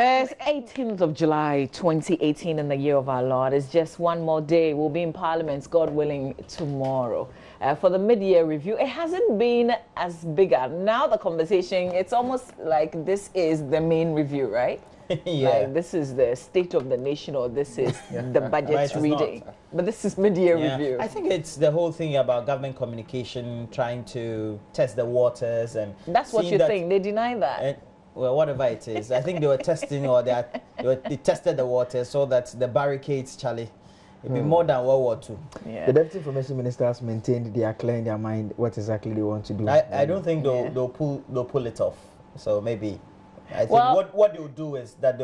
It's 18th of July 2018 in the year of our Lord. It's just one more day. We'll be in Parliament, God willing, tomorrow. For the mid-year review, it hasn't been as bigger. Now the conversation, it's almost like this is the main review, right? Yeah. Like this is the state of the nation, or this is the budget reading. But this is mid-year review. I think it's the whole thing about government communication, trying to test the waters, and that's what you think. They deny that. Well, whatever it is, I think they were testing, or they tested the waters so that the barricades, Charlie, it'd be more than World War II. Yeah. The Deputy Information Minister has maintained they are clear in their mind what exactly they want to do. I don't think they'll pull it off. So maybe I think what they'll do is that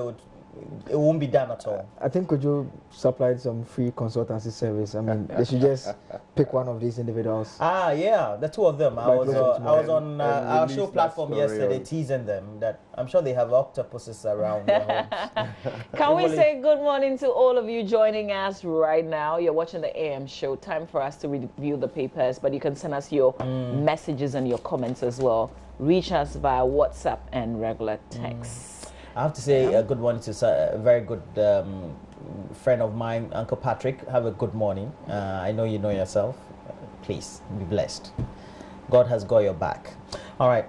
it won't be done at all. I think Kojo supplied some free consultancy service. I mean, they should just pick one of these individuals. Yeah, the two of them. I was on our show platform yesterday teasing them that I'm sure they have octopuses around their homes. Can we say good morning to all of you joining us right now? You're watching the AM show. Time for us to review the papers, but you can send us your messages and your comments as well. Reach us via WhatsApp and regular text. I have to say a good morning to a very good friend of mine, Uncle Patrick. Have a good morning. I know you know yourself. Please be blessed. God has got your back. All right.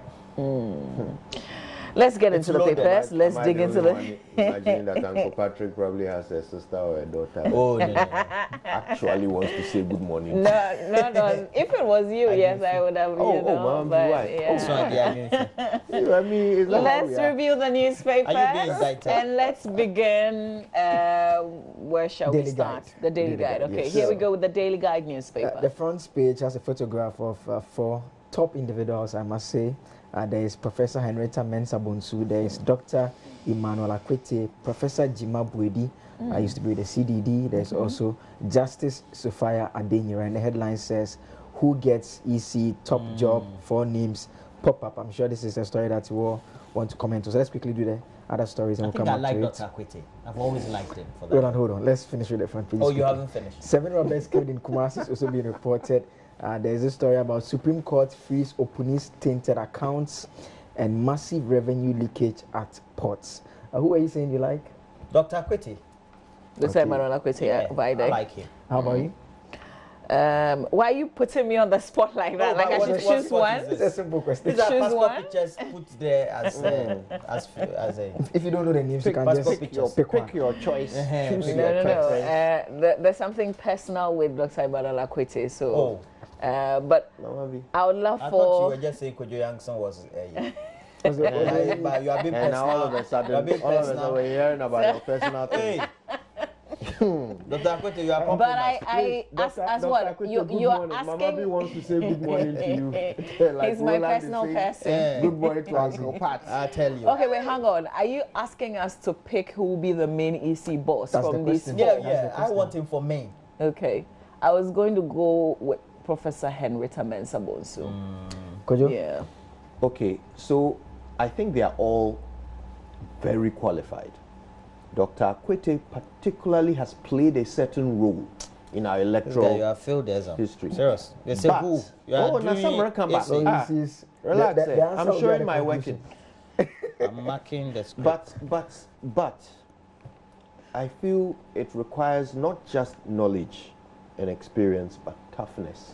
Let's get into the papers. Let's dig into the... Imagine that Uncle Patrick probably has a sister or a daughter. Oh, no. Actually wants to say good morning. No. If it was you, yes, I would have, Mom, but, yeah. I mean, let's review the newspapers. Are you being indicted? And let's begin, where shall we start? The Daily Guide. Okay, yes. Here we go with the Daily Guide newspaper. The front page has a photograph of 4 top individuals, I must say. There is Professor Henrietta Mensah Bonsu, there is Dr. Emmanuel Akwete, Professor Jima Buedi, I used to be with the CDD, there's also Justice Sophia Adenyira, and the headline says, who gets EC top job? 4 names pop up. I'm sure this is a story that you all want to comment on. So let's quickly do the other stories and we'll come back to it. I like Dr. Akwete. I've always liked him for that. Hold on. Let's finish with the front page. Oh, you haven't finished. 7 robbers killed in Kumasi is also being reported. There's a story about Supreme Court frees Opuni's tainted accounts and massive revenue leakage at ports. Who are you saying you like? Dr. Akwete. Dr. Emmanuel Akwete, I like him. How about you? Why are you putting me on the spot like that? Like I should choose one? It's a simple question. These are passport pictures put there as a... If you don't know the names, you can just pick your choice. Choose your choice. There's something personal with Dr. Emmanuel Akwete, so... but I would love for... I thought you were just saying Kojo Yankson was... but you are being personal. And all of a sudden, we're hearing about your personal thing. Dr. Akwete, you are pumping. But I as what? You are asking... Mama wants to say good morning to you. Like he's my personal person. Good morning to Uncle Pat. I tell you. Okay, wait, hang on. Are you asking us to pick who will be the main EC boss from these 4? Yeah. I want him for main. Okay. I was going to go with Professor Henrietta Mensah Bonsu. Kojo? Yeah. Okay, so I think they are all very qualified. Dr. Akwete particularly has played a certain role in our electoral history. Serious. They say who? Relax. I'm showing my working. I'm marking the script. But I feel it requires not just knowledge and experience, but toughness.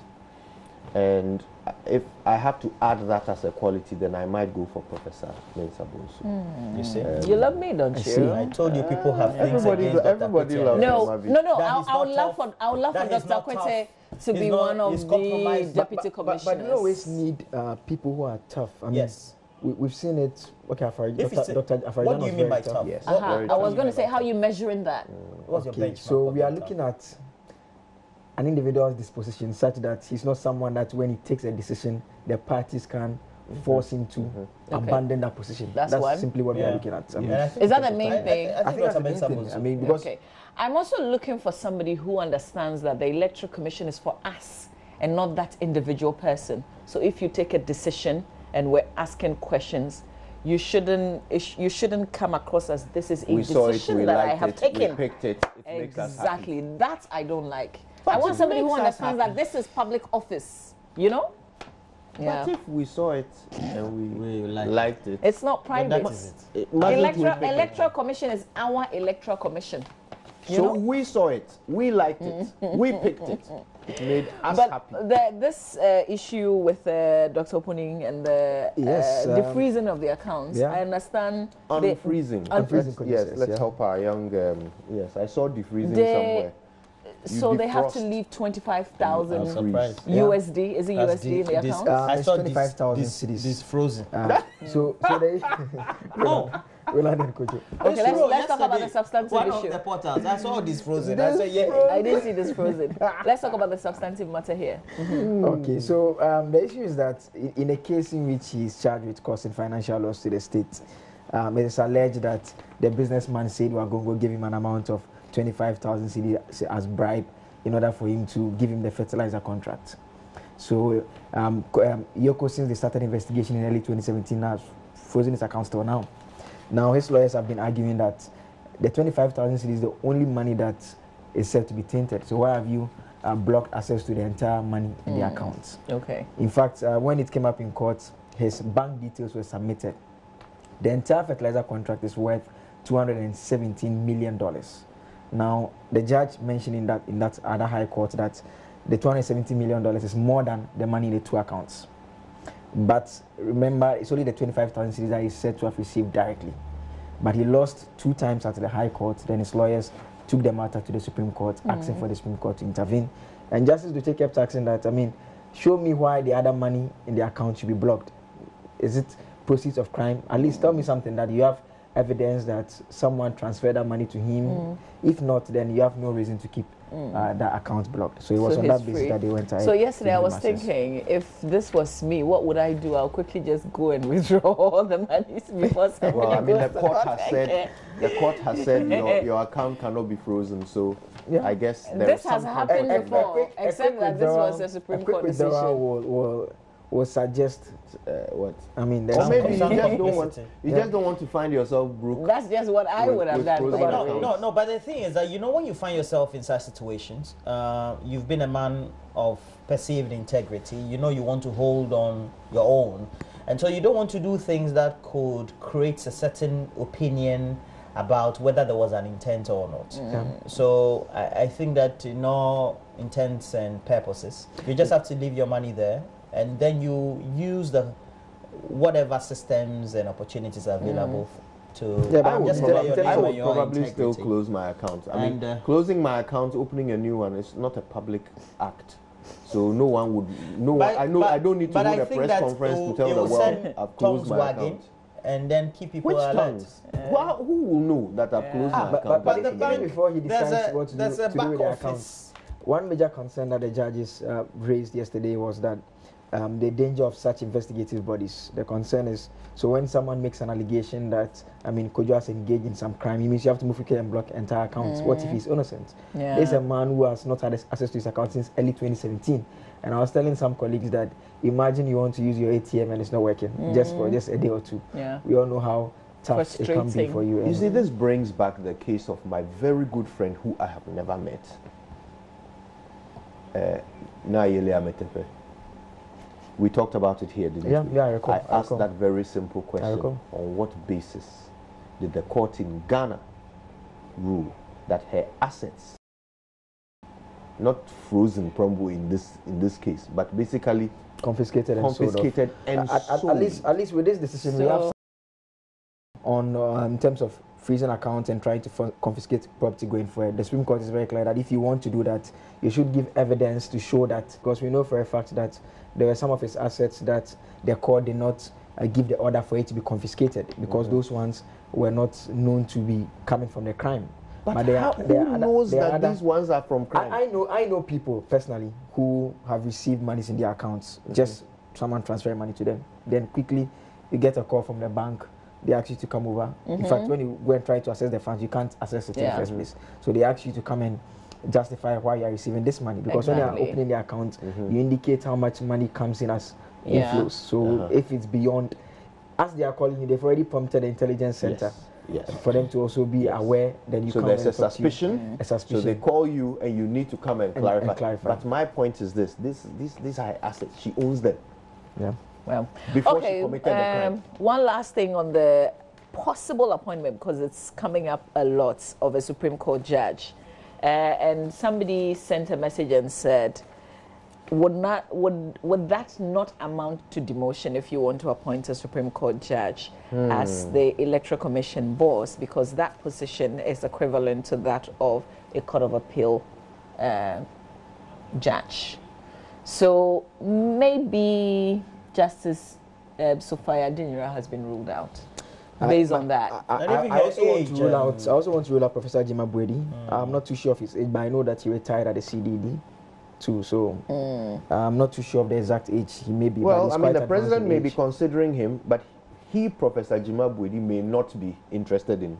And if I have to add that as a quality, then I might go for Professor Mensah Bonsu. You see? You love me, don't you? I told you people have things everybody loves No. I would love for Dr. Akwete to be one of the deputy commissioners. But you always need people who are tough. I mean, yes. We've seen it. Okay, Dr. What do you mean by tough? Yes. I was going to say, how are you measuring that? What's your benchmark? So we are looking at an individual's disposition such that he's not someone that when he takes a decision, the parties can force him to abandon that position. That's simply what we are looking at. I mean, is that the main thing? I think that's the main thing. I mean, because I'm also looking for somebody who understands that the Electoral Commission is for us and not that individual person. So if you take a decision and we're asking questions, you shouldn't come across as this is a decision that I have taken. We picked it. Exactly. That I don't like. I want somebody who understands that this is public office, you know? Yeah. But if we saw it and we liked it, It's not private. That is it. Electoral Commission is our electoral commission. So we saw it, we liked it, we picked it. It made us But happy. this issue with Dr. Puning and the freezing of the accounts, I understand. Unfreezing. Yes, let's help our young. Yes, I saw defreezing somewhere. So they have to leave 25,000 USD. Is it USD in the account? I saw 25,000 cities. This frozen. So they. Okay, let's talk about the substantive one issue. Of the portals. I saw this frozen. I said, I didn't see this frozen. Let's talk about the substantive matter here. Okay, so the issue is that in a case in which he is charged with causing financial loss to the state, it is alleged that the businessman said we are going to give him an amount of 25,000 cedi as bribe in order for him to give him the fertilizer contract. So Yoko, since they started investigation in early 2017, has frozen his accounts till now. Now his lawyers have been arguing that the 25,000 cedi is the only money that is said to be tainted. So why have you blocked access to the entire money in the accounts? Okay. In fact, when it came up in court, his bank details were submitted. The entire fertilizer contract is worth $217 million. Now, the judge mentioned in that other high court that the $270 million is more than the money in the two accounts. But remember, it's only the 25,000 cedis that he's said to have received directly. But he lost 2 times at the high court. Then his lawyers took the matter to the Supreme Court, asking for the Supreme Court to intervene. And Justice Duche kept asking that, show me why the other money in the account should be blocked. Is it proceeds of crime? At least tell me something that you have evidence that someone transferred that money to him. If not, then you have no reason to keep that account blocked. So it was on that basis that they went ahead. So yesterday I was thinking, if this was me, what would I do? I'll quickly just go and withdraw all the money before somebody the court has said your account cannot be frozen. So I guess this has happened before, except that this was a Supreme Court decision. Will suggest what? Or maybe you just don't want to find yourself broke. That's just what I would have done. No, but the thing is that when you find yourself in such situations, you've been a man of perceived integrity. You want to hold on your own, and so you don't want to do things that could create a certain opinion about whether there was an intent or not. So I think that in all intents and purposes, you just have to leave your money there. And then you use whatever systems and opportunities are available to. I would probably still close my account. Closing my account, opening a new one is not a public act. So no one would. I don't need to hold a press conference to tell the world I've closed my account. And then keep people alert. Who will know that I've closed my account? But even before he decides what to do with the account, one major concern that the judges raised yesterday was that the danger of such investigative bodies. The concern is, so when someone makes an allegation that, Kojo has engaged in some crime, it means you have to move quickly and block entire accounts. What if he's innocent? There's a man who has not had access to his account since early 2017. And I was telling some colleagues that, imagine you want to use your ATM and it's not working, just for a day or two. We all know how tough it can be for you. You see, this brings back the case of my very good friend who I have never met. Nayele Ametepe. We talked about it here, didn't we? Yeah, I recall. I asked that very simple question. On what basis did the court in Ghana rule that her assets, not frozen probably in this case, but basically confiscated and sold? At least with this decision, we have on in terms of freezing accounts and trying to confiscate property going forward. The Supreme Court is very clear that if you want to do that, you should give evidence to show that, because we know for a fact that there were some of his assets that the court did not give the order for it to be confiscated, because those ones were not known to be coming from the crime. But who knows that these ones are from crime? I know people personally who have received monies in their accounts, just someone transferred money to them. Then quickly you get a call from the bank, they ask you to come over. In fact, when you go and try to access the funds, you can't access it in the first place. So they ask you to come and justify why you are receiving this money, because when you are opening the account, you indicate how much money comes in as inflows. So if it's beyond, as they are calling you, they've already prompted the intelligence center for them to also be aware that you. So there's a suspicion. So they call you and you need to come and clarify. But my point is this: these are her assets. She owns them. Yeah. Well, Before okay, she committed the crime. one last thing on the possible appointment, because it's coming up a lot, of a Supreme Court judge. And somebody sent a message and said, would that not amount to demotion if you want to appoint a Supreme Court judge as the Electoral Commission boss, because that position is equivalent to that of a Court of Appeal judge. So maybe Justice Sophia Dinira has been ruled out based on that. I also want to rule out Professor Jima Bwedi. I'm not too sure of his age, but I know that he retired at the CDD too. So I'm not too sure of the exact age he may be. Well, I mean, the president may be considering him, but he, Professor Jima Bwedi, may not be interested in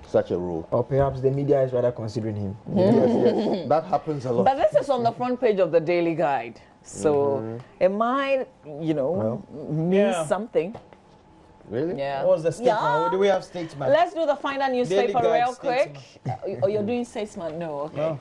such a role. Or perhaps the media is rather considering him. Yes, that happens a lot. But this is on the front page of the Daily Guide. So it might, mean something. Really? Yeah. What was the statement? Do we have statement? Let's do the final newspaper Daily Guide real quick. Or you're doing statement? No, okay.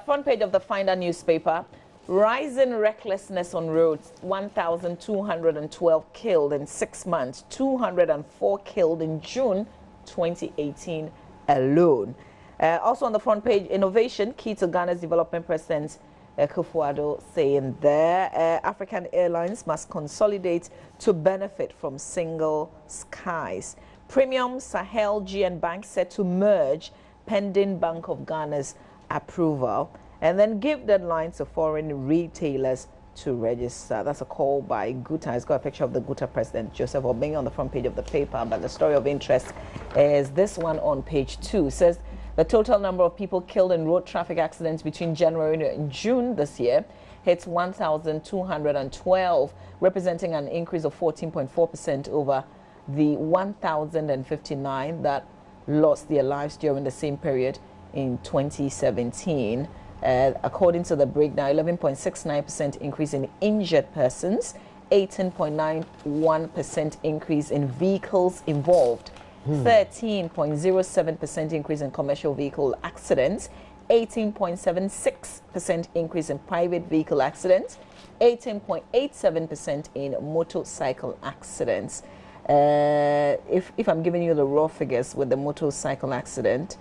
Front page of the final newspaper. Rising recklessness on roads, 1,212 killed in 6 months, 204 killed in June 2018 alone. Also on the front page, innovation key to Ghana's development, President Kufuor saying there, African airlines must consolidate to benefit from single skies. Premium Sahel GN Bank set to merge pending Bank of Ghana's approval, and then give deadlines to foreign retailers to register. That's a call by Guta. It's got a picture of the Guta president, Joseph Obeng, on the front page of the paper. But the story of interest is this one on page 2. It says the total number of people killed in road traffic accidents between January and June this year hits 1,212, representing an increase of 14.4% over the 1,059 that lost their lives during the same period in 2017. According to the breakdown, 11.69% increase in injured persons, 18.91% increase in vehicles involved, 13.07% increase in commercial vehicle accidents, 18.76% increase in private vehicle accidents, 18.87% in motorcycle accidents. If I'm giving you the raw figures with the motorcycle accident,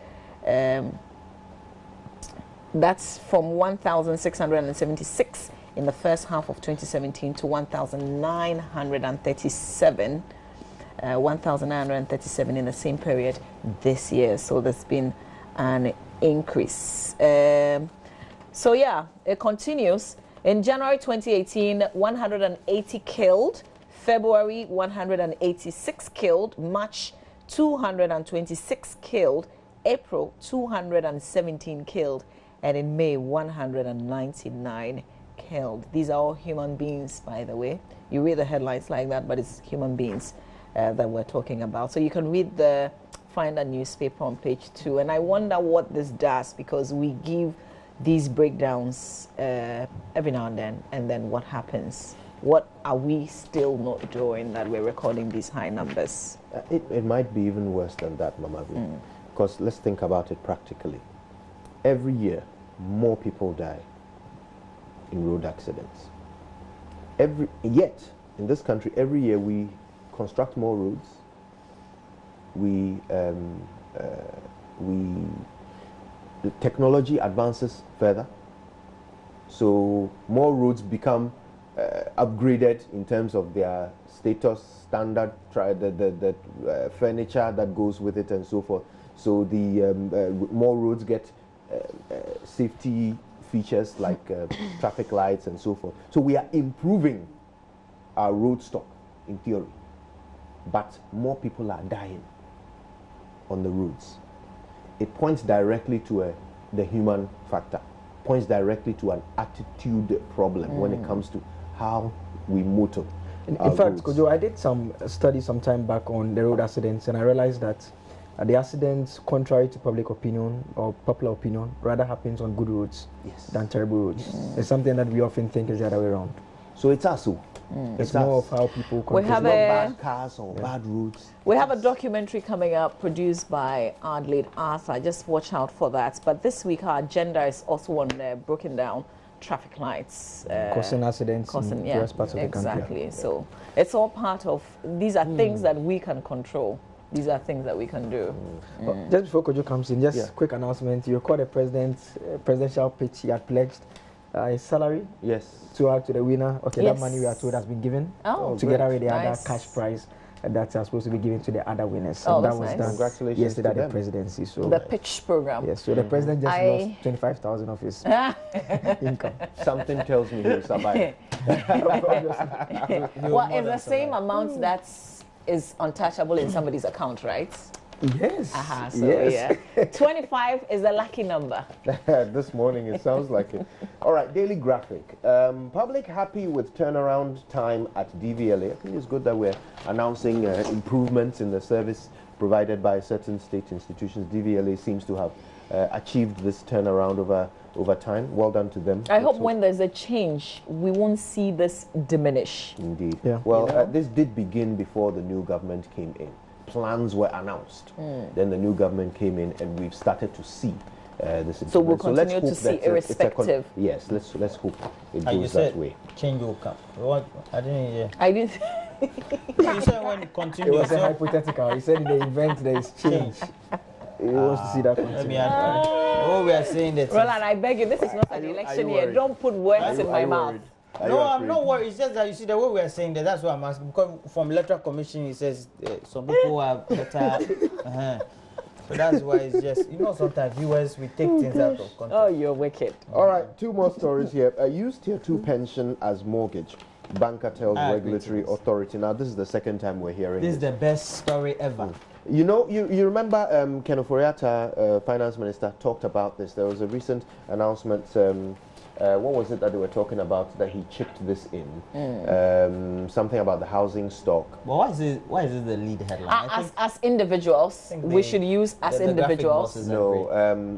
that's from 1,676 in the first half of 2017 to 1,937 in the same period this year. So there's been an increase. So yeah, it continues. In January 2018, 180 killed. February, 186 killed. March, 226 killed. April, 217 killed. And in May, 199 killed. These are all human beings, by the way. You read the headlines like that, but it's human beings that we're talking about. So you can read the Finder newspaper on page 2. And I wonder what this does, because we give these breakdowns every now and then what happens? What are we still not doing that we're recording these high numbers? It might be even worse than that, Mama V. Because let's think about it practically. Every year, more people die in road accidents. Yet, in this country, every year we construct more roads. The technology advances further. So more roads become upgraded in terms of their status, standard, the furniture that goes with it, and so forth. So the more roads get safety features like traffic lights and so forth. So we are improving our road stock in theory, but more people are dying on the roads. It points directly to the human factor, points directly to an attitude problem when it comes to how we motor. In fact, Kojo, I did some study some time back on the road accidents, and I realized that the accidents, contrary to public opinion or popular opinion, rather happens on good roads than terrible roads. It's something that we often think is the other way around. So it's us. It's more of how people we have bad cars or bad roads. We have a documentary coming up produced by our late Arthur. Just watch out for that. But this week our agenda is also on broken down. traffic lights. Causing accidents in various parts of the country. Exactly. So it's all part of, these are things that we can control. These are things that we can do. Just before Kojo comes in, just quick announcement. You recall the presidential pitch he had pledged his salary to add to the winner. Okay, that money we are told has been given together with the other cash prize that are supposed to be given to the other winners. So that was done yesterday at the presidency. So the pitch program. Yes, so the president just lost 25,000 of his income. Something tells me he'll survive. Well, it's the same amount that is untouchable in somebody's account, right? Yes. So yeah, 25 is the lucky number. This morning it sounds like it. All right, Daily Graphic. Public happy with turnaround time at DVLA. I think it's good that we're announcing improvements in the service provided by certain state institutions. DVLA seems to have achieved this turnaround over time. Well done to them. I hope when there's a change, we won't see this diminish. Indeed. Yeah. Well, this did begin before the new government came in. Plans were announced. Then the new government came in, and we've started to see this. So we'll continue to see irrespective. Yes, let's hope it goes that way. Change will come. What? I didn't hear. I didn't. You said when it continues. It was a hypothetical. He said in the event there is change. He wants to see that continue. We are saying that. Roland, I beg you, this is not an election year. Don't put words in my mouth. No, I'm not worried. It's just that you see the way we are saying that. That's what I'm asking. Because from electoral commission, it says some people are better. So that's why it's just, sometimes viewers, we take things out of context. Oh, you're wicked. All right, two more stories here. Use Tier 2 pension as mortgage. Banker tells regulatory authority. Now, this is the second time we're hearing this. This is the best story ever. You remember Ken Ofori-Atta, finance minister, talked about this. There was a recent announcement. What was it that they were talking about that he chipped this in? Something about the housing stock. Well, why is it the lead headline? As individuals, we should use as individuals. No,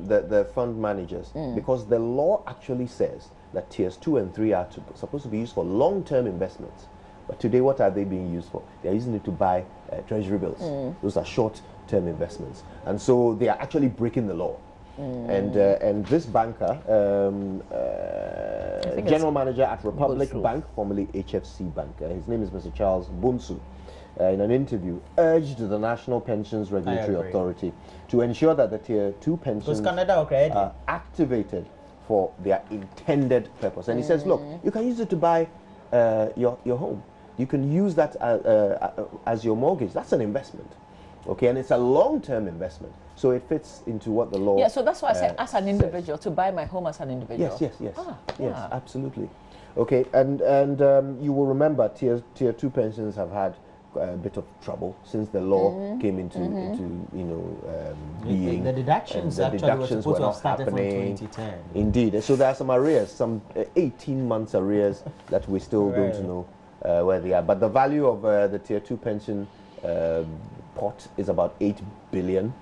the fund managers, because the law actually says that tiers 2 and 3 are supposed to be used for long-term investments. But today, what are they being used for? They are using it to buy treasury bills. Those are short-term investments, and so they are actually breaking the law. And this banker, general manager at Republic Bank, formerly HFC Bank, his name is Mr. Charles Bunsu, in an interview urged the National Pensions Regulatory Authority to ensure that the Tier 2 pensions are activated for their intended purpose. And he says, look, you can use it to buy your home. You can use that as your mortgage. That's an investment. Okay, and it's a long-term investment. So it fits into what the law. Yeah, so that's why I said, as an individual, to buy my home as an individual. Yes, absolutely. Okay, and you will remember tier 2 pensions have had a bit of trouble since the law came into being. The deductions were supposed to have started from 2010. Indeed, so there are some arrears, some 18 months arrears that we still don't know where they are. But the value of the tier 2 pension pot is about 8 billion.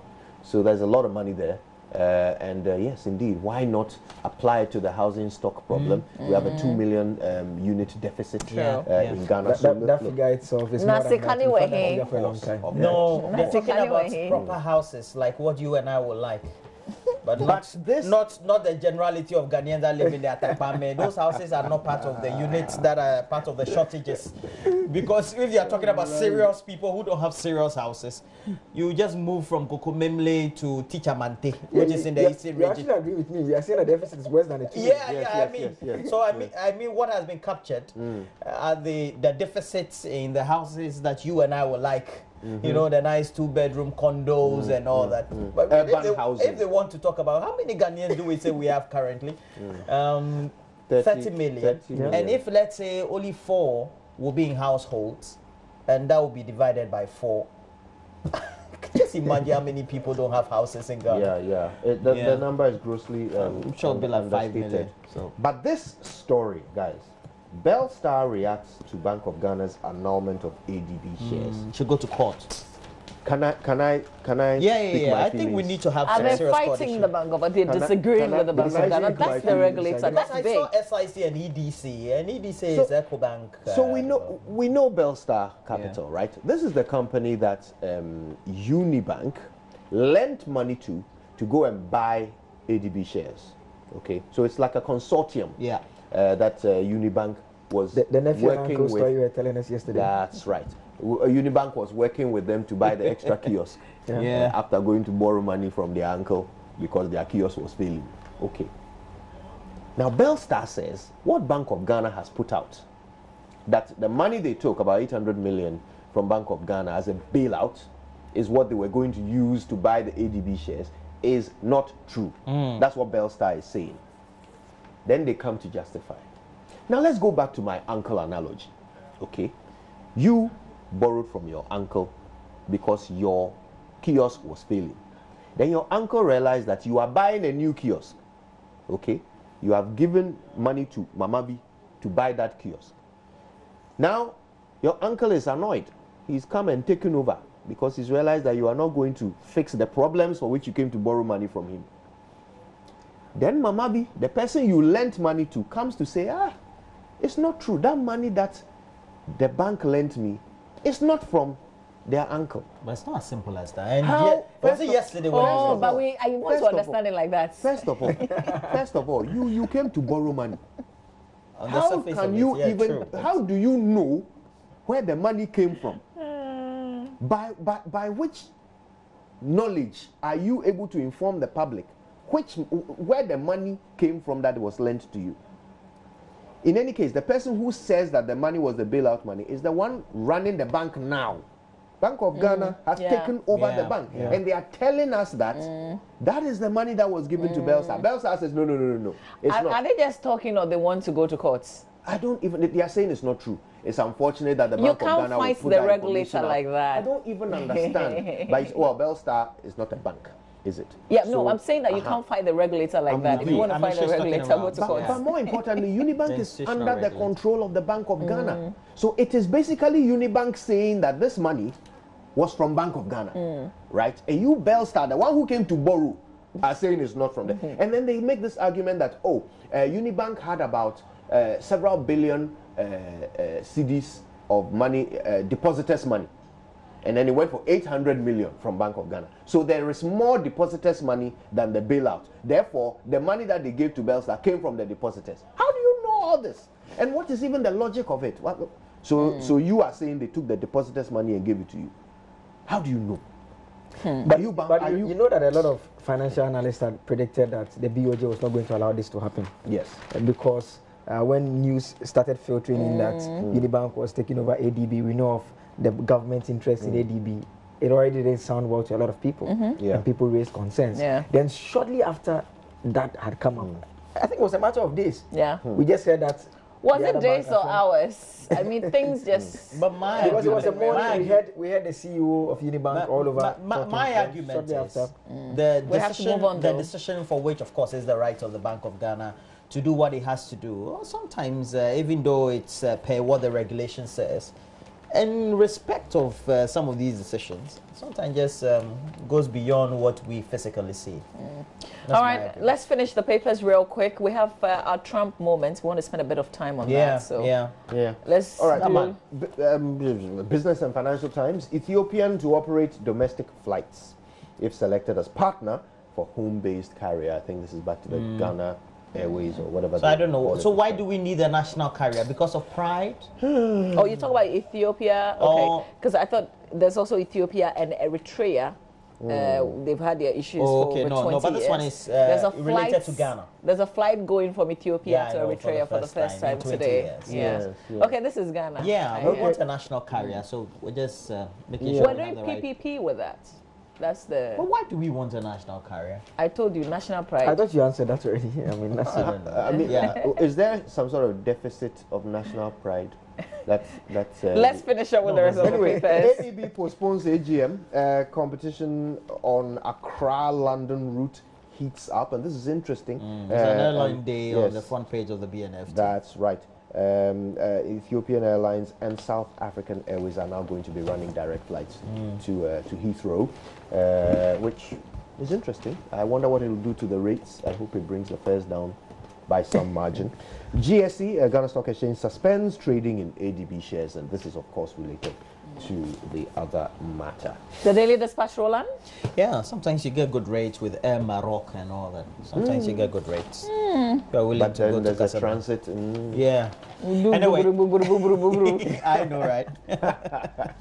So there's a lot of money there. Yes, indeed, why not apply it to the housing stock problem? We have a 2 million unit deficit in Ghana. That figure itself is more than that for a long time. No, they're talking about proper houses, like what you and I would like. But not the generality of Ghanaians that live in the Atapame. Those houses are not part of the units that are part of the shortages. Because if you are talking about serious people who don't have serious houses, you just move from Kokomemle to Tichamante, which is in the eastern region. You actually agree with me. We are saying the deficit is worse than the 2 million. So I mean, what has been captured are the deficits in the houses that you and I would like. The nice 2-bedroom condos and all that. But if they want to talk about how many Ghanaians do we say we have currently, 30 million. And if, let's say, only 4 will be in households, and that will be divided by 4. Just imagine how many people don't have houses in Ghana. The number is grossly I'm sure it'll be like 5 million. So. But this story, guys, Bellstar reacts to Bank of Ghana's annulment of ADB shares. Should go to court. Can I? Yeah. I think we need to have. Are they fighting the Bank of Ghana? They're disagreeing with the Bank of Ghana. That's the regulator. That's big. I saw SIC and EDC, and EDC is EcoBank. So we know Bellstar Capital, right? This is the company that Unibank lent money to go and buy ADB shares. Okay, so it's like a consortium. Yeah. that Unibank was The nephew and working uncle with. story you were telling us yesterday. That's right. Unibank was working with them to buy the extra kiosk after going to borrow money from their uncle because their kiosk was failing. Okay. Now, Bellstar says what Bank of Ghana has put out, that the money they took, about 800 million from Bank of Ghana as a bailout, is what they were going to use to buy the ADB shares, is not true. That's what Bellstar is saying. Then they come to justify. Now, let's go back to my uncle analogy. Okay. You borrowed from your uncle because your kiosk was failing. Then your uncle realized that you are buying a new kiosk. Okay. You have given money to Mamabi to buy that kiosk. Now, your uncle is annoyed. He's come and taken over because he's realized that you are not going to fix the problems for which you came to borrow money from him. Then Mamabi, the person you lent money to, comes to say, it's not true. That money that the bank lent me is not from their uncle. But it's not as simple as that. And How? was it yesterday when I Oh, but I want to understand it like that. First of all, you came to borrow money. on the How surface can of you it, yeah, even? true. How do you know where the money came from? By which knowledge are you able to inform the public where the money came from that was lent to you? In any case, the person who says that the money was the bailout money is the one running the bank now. Bank of Ghana has taken over the bank, and they are telling us that that is the money that was given to Bellstar. Bellstar says no. It's not. Are they just talking or they want to go to courts? I don't even. They are saying it's not true. It's unfortunate that the Bank of Ghana You can't fight will put the that regulator information out. like that. I don't even understand. But well, Bellstar is not a bank, is it? Yeah, So, no, I'm saying that you can't fight the regulator like that. If you want to fight the she's talking regulator, go about- to But, court. but more importantly, Unibank The is institutional under the regulator. control of the Bank of Ghana. So it is basically Unibank saying that this money was from Bank of Ghana, right? And you, Bellstar, the one who came to borrow, are saying it's not from there. And then they make this argument that, Unibank had about several billion CDs of money, depositors' money. And then it went for 800 million from Bank of Ghana. So there is more depositors' money than the bailout. Therefore, the money that they gave to Bellstar came from the depositors. How do you know all this? And what is even the logic of it? So you are saying they took the depositors' money and gave it to you. How do you know? But you know that a lot of financial analysts had predicted that the BOJ was not going to allow this to happen. Yes. Because when news started filtering in that Unibank was taking over ADB, we know of the government's interest in ADB. It already didn't sound well to a lot of people, and people raised concerns. Yeah. Then shortly after that had come up, I think it was a matter of days. Yeah. We just heard that. Was the it other days bank or hours? I mean, things just. But my Because it was a argument- morning, we had the CEO of Unibank all over. My argument shortly is after. the We have to decision, move on, the though. decision for which, of course, is the right of the Bank of Ghana to do what it has to do. Well, sometimes, even though it's per what the regulation says, in respect of some of these decisions, sometimes just goes beyond what we physically see. That's All my right, argument. let's finish the papers real quick. We have our Trump moments. We want to spend a bit of time on that. So let's All right, do. Business and Financial Times, Ethiopian to operate domestic flights if selected as partner for home-based carrier. I think this is back to the Ghana Airways or whatever. So I don't know. So why do we need a national carrier? Because of pride? Oh, you talk about Ethiopia? Okay. Because I thought there's also Ethiopia and Eritrea. They've had their issues for over 20 but this years. one is There's a related to flight- Ghana. There's a flight going from Ethiopia Yeah, I to know, Eritrea for the first time in 20 today. years. Yeah. Yes. Okay, this is Ghana. Yeah, we want a national carrier, so we're just making sure We're we have doing the right. PPP with that. That's the. But why do we want a national carrier? I told you, national pride. I thought you answered that already. I mean, that's I don't know. I mean, Yeah. is there some sort of deficit of national pride? That's. Let's finish up with the rest of the Anyway, papers. ADB postpones AGM. Competition on Accra-London route heats up, and this is interesting. It's an airline day on yes, the front page of the BNF. That's right. Ethiopian Airlines and South African Airways are now going to be running direct flights to Heathrow, which is interesting. I wonder what it'll do to the rates. I hope it brings the fares down by some margin. GSE, Ghana Stock Exchange, suspends trading in ADB shares, and this is of course related to the other matter. The Daily Dispatch, Roland? Yeah, sometimes you get good rates with Air Maroc and all that. Sometimes you get good rates. You're willing But to go then to there's a Casablanca. transit. Yeah. Anyway, I know, right?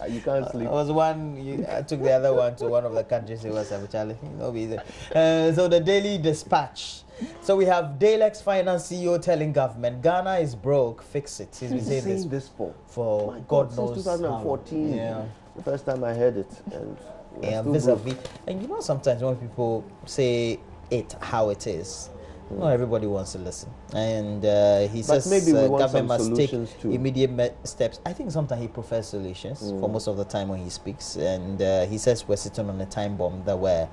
You can't sleep. I was I took the other one to one of the countries. It was actually no be there. So the Daily Dispatch. So we have Dalex Finance CEO telling government Ghana is broke, fix it. He's been saying this for My God since knows 2014. how. Yeah. The first time I heard it, and Vis-a-vis. And you know, sometimes when people say it how it is, not everybody wants to listen. And he says maybe we want government some must take solutions too. immediate steps. I think sometimes he prefers solutions for most of the time when he speaks. And he says we're sitting on a time bomb that we're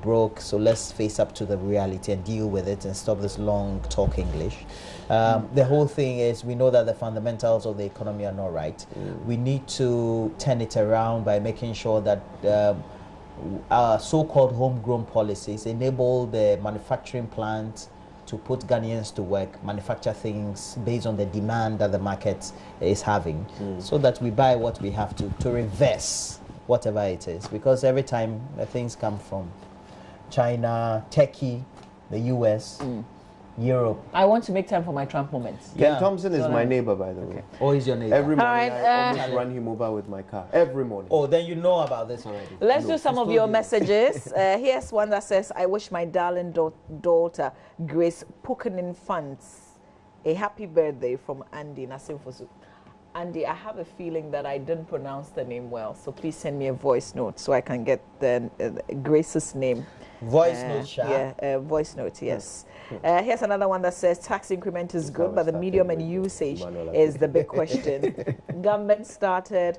broke, so let's face up to the reality and deal with it and stop this long talk English. The whole thing is we know that the fundamentals of the economy are not right. We need to turn it around by making sure that our so-called homegrown policies enable the manufacturing plant to put Ghanaians to work, manufacture things based on the demand that the market is having, so that we buy what we have to reverse whatever it is. Because every time the things come from China, Turkey, the US, Europe. I want to make time for my Trump moments. Ken Thompson is my neighbor, by the way. Oh, he's your neighbor. Every morning All right, I almost run him over with my car. Every morning. Oh, then you know about this already. Let's do some of your messages. Here's one that says, I wish my darling daughter, Grace Pukenin Funds, a happy birthday from Andy Nasimfosu. Andy, I have a feeling that I didn't pronounce the name well, so please send me a voice note so I can get the Grace's name. Voice note, Sha? Yeah, voice note, yes. Here's another one that says tax increment is good, but the medium and usage is the big question. Government started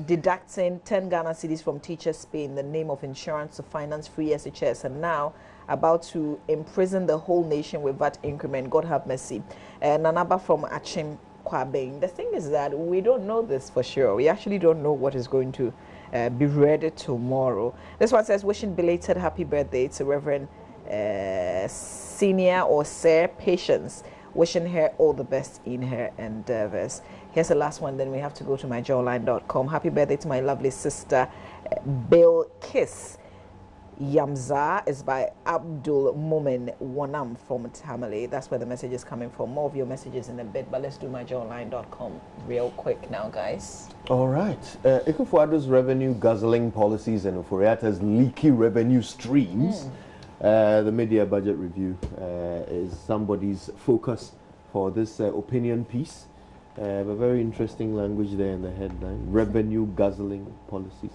deducting 10 Ghana cedis from teachers' pay in the name of insurance to finance free SHS, and now about to imprison the whole nation with that increment. God have mercy. Nanaba from Achim Kwabeng. The thing is that we don't know this for sure. We actually don't know what is going to be ready tomorrow. This one says, wishing belated happy birthday to Reverend Senior or Sir Patience, wishing her all the best in her endeavors. Here's the last one, then we have to go to myjoyonline.com. Happy birthday to my lovely sister, Bill Kiss. Yamza is by Abdul Mumin Wanam from Tamale. That's where the message is coming from. More of your messages in a bit, but let's do myjoyonline.com real quick now, guys. All right. Ikufuado's revenue guzzling policies and Ufuriata's leaky revenue streams. The media budget review is somebody's focus for this opinion piece. A very interesting language there in the headline. Revenue guzzling policies.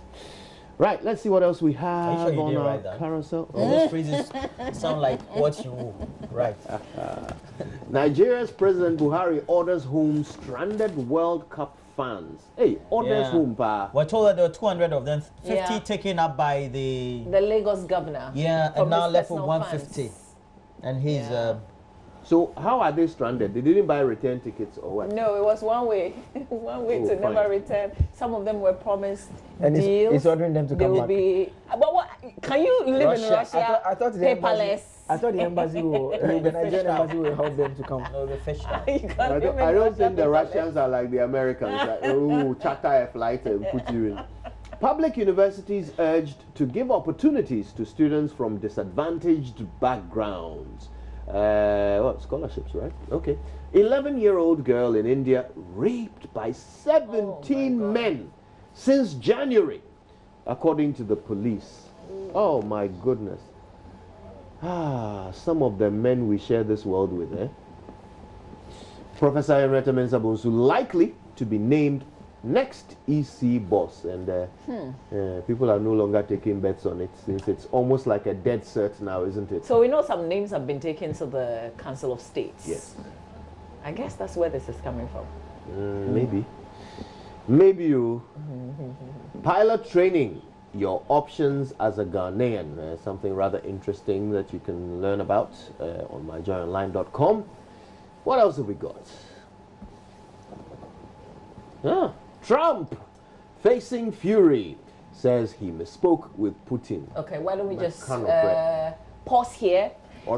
Right, let's see what else we have on our carousel. Those phrases sound like what you write. Nigeria's President Buhari orders home stranded World Cup fans. Hey, orders home, pa. We're told that there were 200 of them, 50 taken up by the Lagos governor. Yeah, and now left with 150. And he's So how are they stranded? They didn't buy return tickets or what? No, it was one way. One way to never return. Some of them were promised and deals. It's ordering them to come back. But what? Can you live in Russia? I thought paperless. I thought the embassy will, the Nigerian embassy will help them to come. No, the fish down. I don't think the Russians are like the Americans. Like, oh, charter a flight and put you in. Public universities urged to give opportunities to students from disadvantaged backgrounds. Scholarships, right? Okay. 11-year-old girl in India raped by 17 men since January, according to the police. Oh my goodness. Some of the men we share this world with, eh? Professor Henrietta Mensah-Bonsu likely to be named next EC boss, and people are no longer taking bets on it since it's almost like a dead cert now, isn't it? So we know some names have been taken to the Council of States. Yes. I guess that's where this is coming from. Maybe you. Pilot training, your options as a Ghanaian. Something rather interesting that you can learn about on myjoyonline.com. What else have we got? Trump, facing fury, says he misspoke with Putin. Okay, why don't we just pause here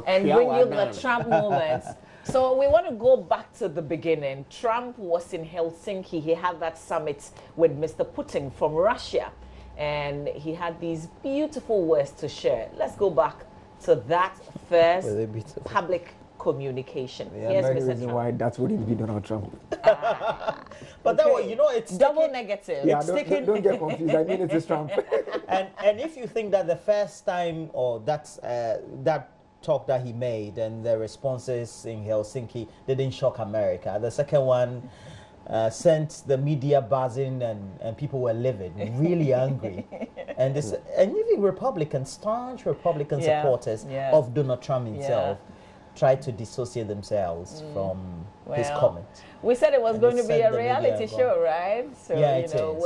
and bring you the Trump moments. So we want to go back to the beginning. Trump was in Helsinki. He had that summit with Mr. Putin from Russia. And he had these beautiful words to share. Let's go back to that first public communication. Yeah, Here's very Mr. reason Trump. why that wouldn't be Donald Trump. But that was, you know, it's Double negative. Yeah, It's don't, taken- don't get confused. I mean, it is Trump. and if you think that the first time or that talk that he made and the responses in Helsinki didn't shock America, the second one sent the media buzzing and people were livid, really angry, and even Republicans, staunch Republican supporters of Donald Trump himself. Tried to dissociate themselves from his comment. We said it was And going it to be sent a the reality media show, right? So, Yeah, you know,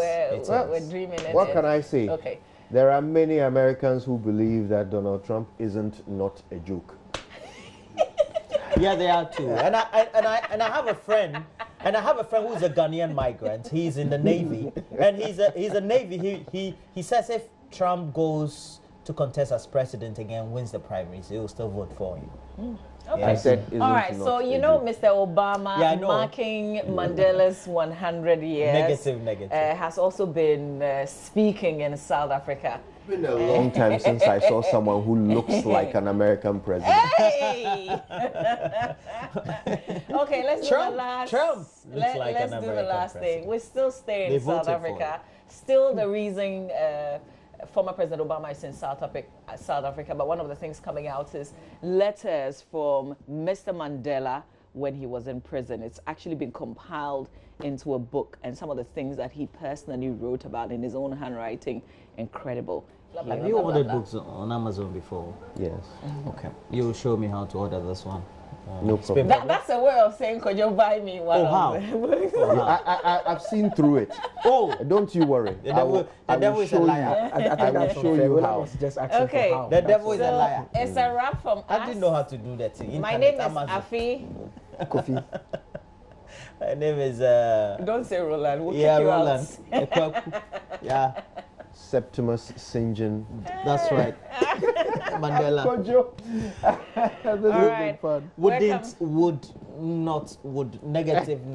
we're dreaming it. What can I say? Okay. There are many Americans who believe that Donald Trump isn't not a joke. Yeah, they are too. And I have a friend. And I have a friend who's a Ghanaian migrant. He's in the Navy, and he's a Navy. He says if Trump goes to contest as president again, wins the primaries, he will still vote for him. Okay. I said, All right, so you know Mr. Obama Yeah, I know. marking Mandela's 100 years Negative. has also been speaking in South Africa. It's been a long time since I saw someone who looks like an American president. Hey! Okay, let's do the last. Trump looks like let's an do the American last thing. president. We still stay in They South voted for Africa. Still the reason former President Obama is in South Africa, but one of the things coming out is letters from Mr. Mandela when he was in prison. It's actually been compiled into a book, and some of the things that he personally wrote about in his own handwriting, incredible. Have you ordered books on Amazon before? Yes. Okay. You show me how to order this one. No problem. That's a way of saying, could you buy me one? Oh, how? of the I've seen through it. Oh, Don't you worry. the devil is a show liar. I think I will that's show unfair. you Willa how. was just asking Okay. for how. The That's devil is all. a liar. It's a wrap from I us. didn't know how to do that thing. My Internet, name is Amazon. Afi. Kofi. My name is Don't say Roland. We'll yeah, kick you Roland. out. Yeah, Septimus St. John. that's right. Mandela Kojo. This All has right. been fun. would negative